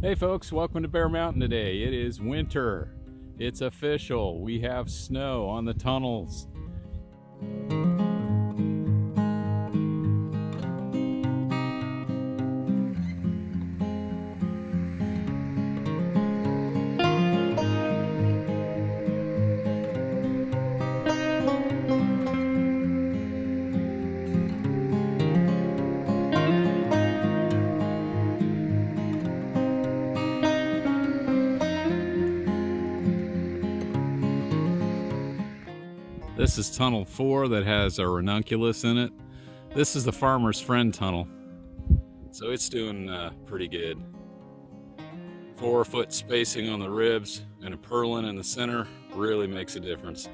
Hey folks, welcome to Bear Mountain today. It is winter. It's official. We have snow on the tunnels. This is tunnel 4 that has a ranunculus in it. This is the Farmer's Friend tunnel. So it's doing pretty good. 4-foot spacing on the ribs and a purlin in the center really makes a difference.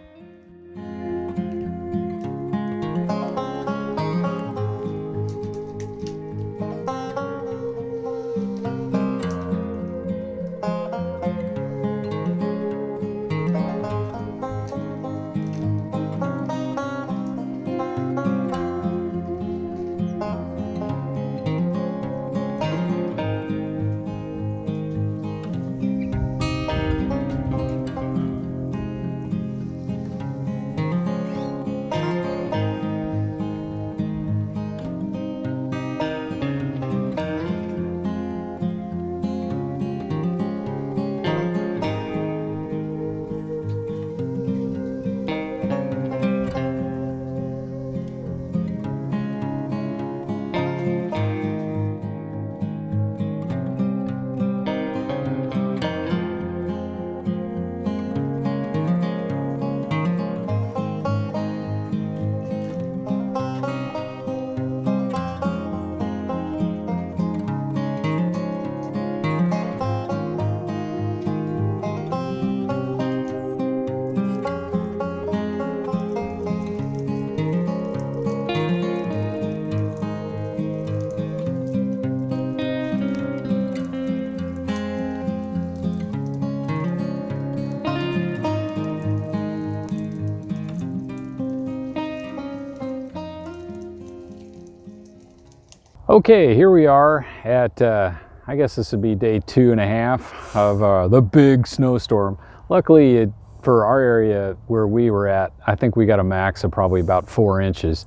Okay, here we are at, I guess this would be day 2.5 of the big snowstorm. Luckily, for our area where we were at, I think we got a max of probably about 4 inches.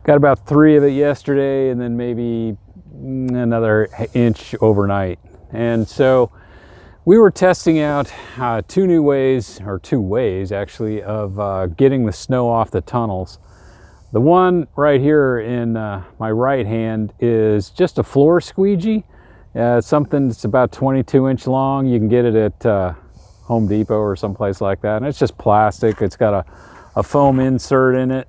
Got about 3 of it yesterday and then maybe another inch overnight. And so we were testing out two ways actually, of getting the snow off the tunnels. The one right here in my right hand is just a floor squeegee. It's something that's about 22-inch long. You can get it at Home Depot or someplace like that. And it's just plastic. It's got a foam insert in it.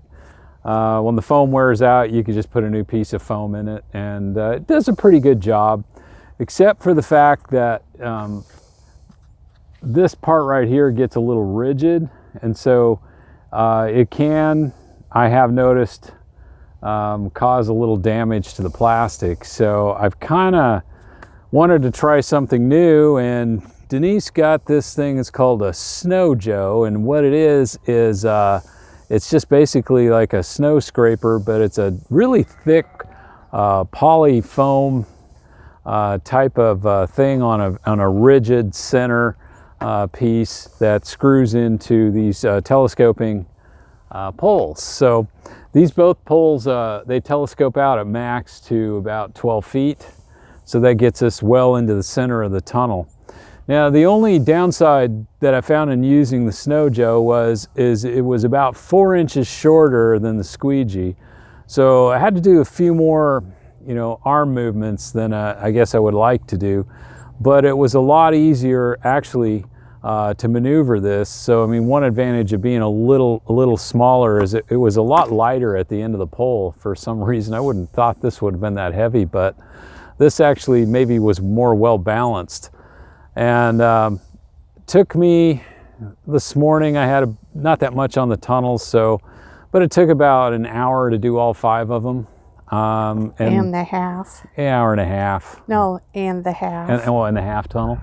When the foam wears out, you can just put a new piece of foam in it. And it does a pretty good job, except for the fact that this part right here gets a little rigid. And so it can, I have noticed, cause a little damage to the plastic. So I've kind of wanted to try something new, and Denise got this thing. It's called a Snow Joe, and what it is it's just basically like a snow scraper, but it's a really thick poly foam type of thing on a rigid center piece that screws into these telescoping poles. So these both poles, they telescope out at max to about 12 feet. So that gets us well into the center of the tunnel. Now, the only downside that I found in using the Snow Joe is it was about 4 inches shorter than the squeegee. So I had to do a few more, arm movements than I guess I would like to do. But it was a lot easier actually to maneuver this. So I mean, one advantage of being a little smaller is it was a lot lighter at the end of the pole. For some reason, I wouldn't have thought this would have been that heavy, but this actually maybe was more well balanced. And took me this morning, I had not that much on the tunnels, but it took about an hour to do all 5 of them. And the half. An hour and a half. No, and the half. And the half tunnel.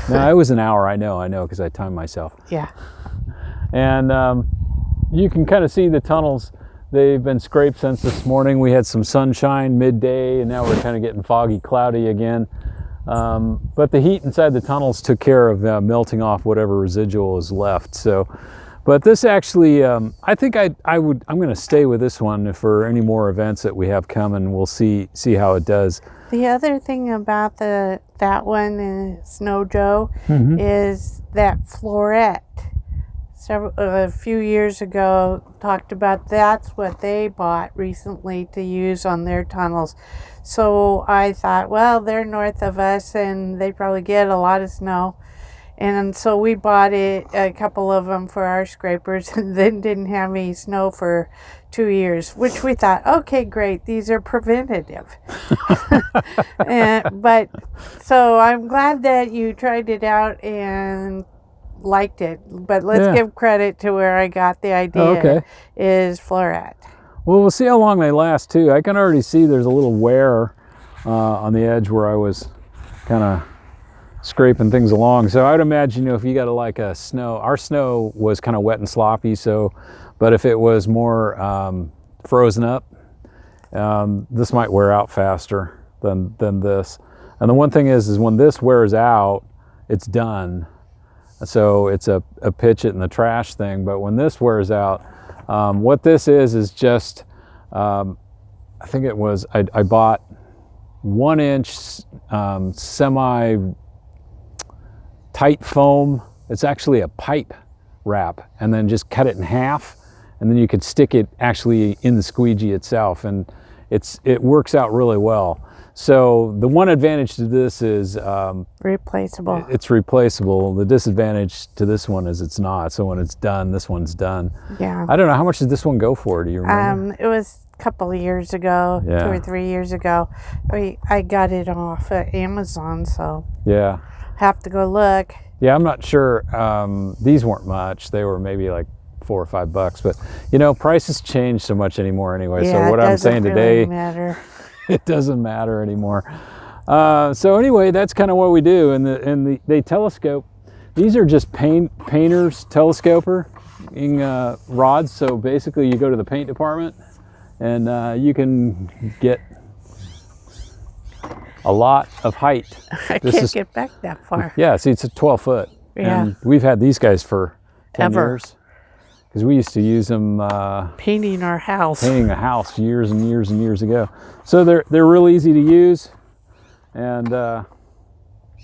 No, it was an hour. I know, because I timed myself. Yeah. And you can kind of see the tunnels. They've been scraped since this morning. We had some sunshine midday, and now we're kind of getting foggy, cloudy again. But the heat inside the tunnels took care of melting off whatever residual is left. So, but this actually, I think I'm going to stay with this one for any more events that we have coming. We'll see how it does. The other thing about that one in Snow Joe is that floret. A few years ago, talked about that's what they bought recently to use on their tunnels. So I thought, well, they're north of us and they probably get a lot of snow. And so we bought a couple of them for our scrapers, and then didn't have any snow for 2 years, which we thought, okay, great, these are preventative. But so I'm glad that you tried it out and liked it. But let's give credit to where I got the idea is floret. Well, we'll see how long they last too. I can already see there's a little wear on the edge where I was kind of scraping things along. So I'd imagine, if you got like a snow, our snow was kind of wet and sloppy. So, but if it was more frozen up, this might wear out faster than this. And the one thing is when this wears out, it's done. So it's a pitch it in the trash thing. But when this wears out, what this is just, I think it was, I bought 1 inch semi tight foam. It's actually a pipe wrap, and then just cut it in half, and then you could stick it actually in the squeegee itself, and it works out really well. So the one advantage to this is replaceable. It's replaceable. The disadvantage to this one is it's not. So when it's done, this one's done. Yeah. I don't know, how much did this one go for? Do you remember? It was a couple of years ago, 2 or 3 years ago. I got it off of Amazon, so yeah. Have to go look. Yeah, I'm not sure. These weren't much. They were maybe like $4 or $5, but prices change so much anymore anyway. So what I'm saying today, matter. It doesn't matter anymore. So anyway, that's kind of what we do. And they telescope. These are just painters telescoper rods. So basically, you go to the paint department, and you can get a lot of height. I can't get back that far. Yeah, see, it's a 12 foot. Yeah. And we've had these guys for 10 Ever. years. Because we used to use them painting our house. Painting a house years and years and years ago. So they're real easy to use, and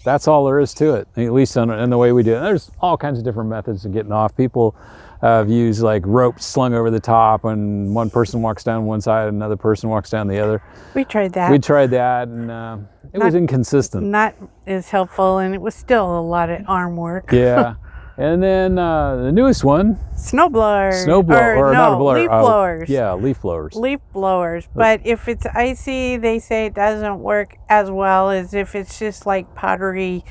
that's all there is to it, at least in the way we do it. There's all kinds of different methods of getting off. People have used like ropes slung over the top, and one person walks down one side, another person walks down the other. We tried that. We tried that, and it was inconsistent. Not as helpful, and it was still a lot of arm work. Yeah. And then the newest one, snowblower. Not a blower. Leaf blowers. Yeah, leaf blowers. Leaf blowers. But if it's icy, they say it doesn't work as well as if it's just like powdery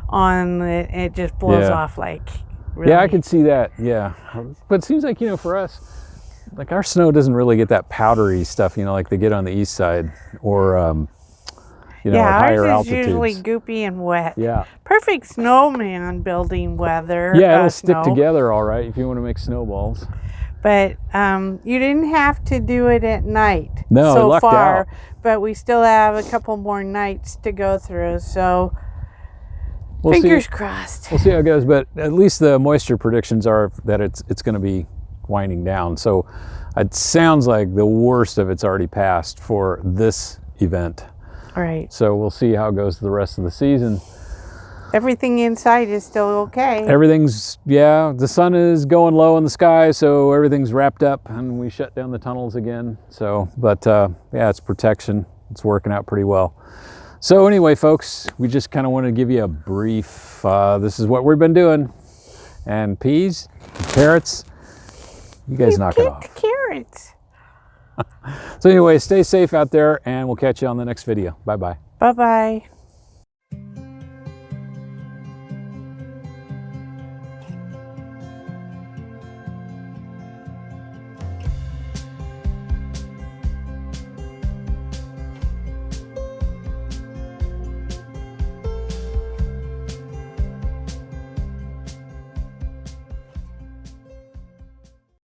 on it. It just blows off like. Really. Yeah, I could see that. Yeah, but it seems like for us, like our snow doesn't really get that powdery stuff. Like they get on the east side or. At higher ours is altitudes. Usually goopy and wet. Yeah. Perfect snowman building weather. Yeah, it'll stick together all right if you want to make snowballs. But you didn't have to do it at night. No, so lucked far. Out. But we still have a couple more nights to go through. So we'll fingers crossed. We'll see how it goes. But at least the moisture predictions are that it's going to be winding down. So it sounds like the worst of it's already passed for this event. Right. So we'll see how it goes the rest of the season. Everything inside is still okay. Everything's, the sun is going low in the sky, so everything's wrapped up, and we shut down the tunnels again. So, but it's protection. It's working out pretty well. So anyway, folks, we just kind of want to give you a brief, this is what we've been doing. And peas, carrots, you guys knock it off. Carrots. So anyway, stay safe out there, and we'll catch you on the next video. Bye-bye. Bye-bye.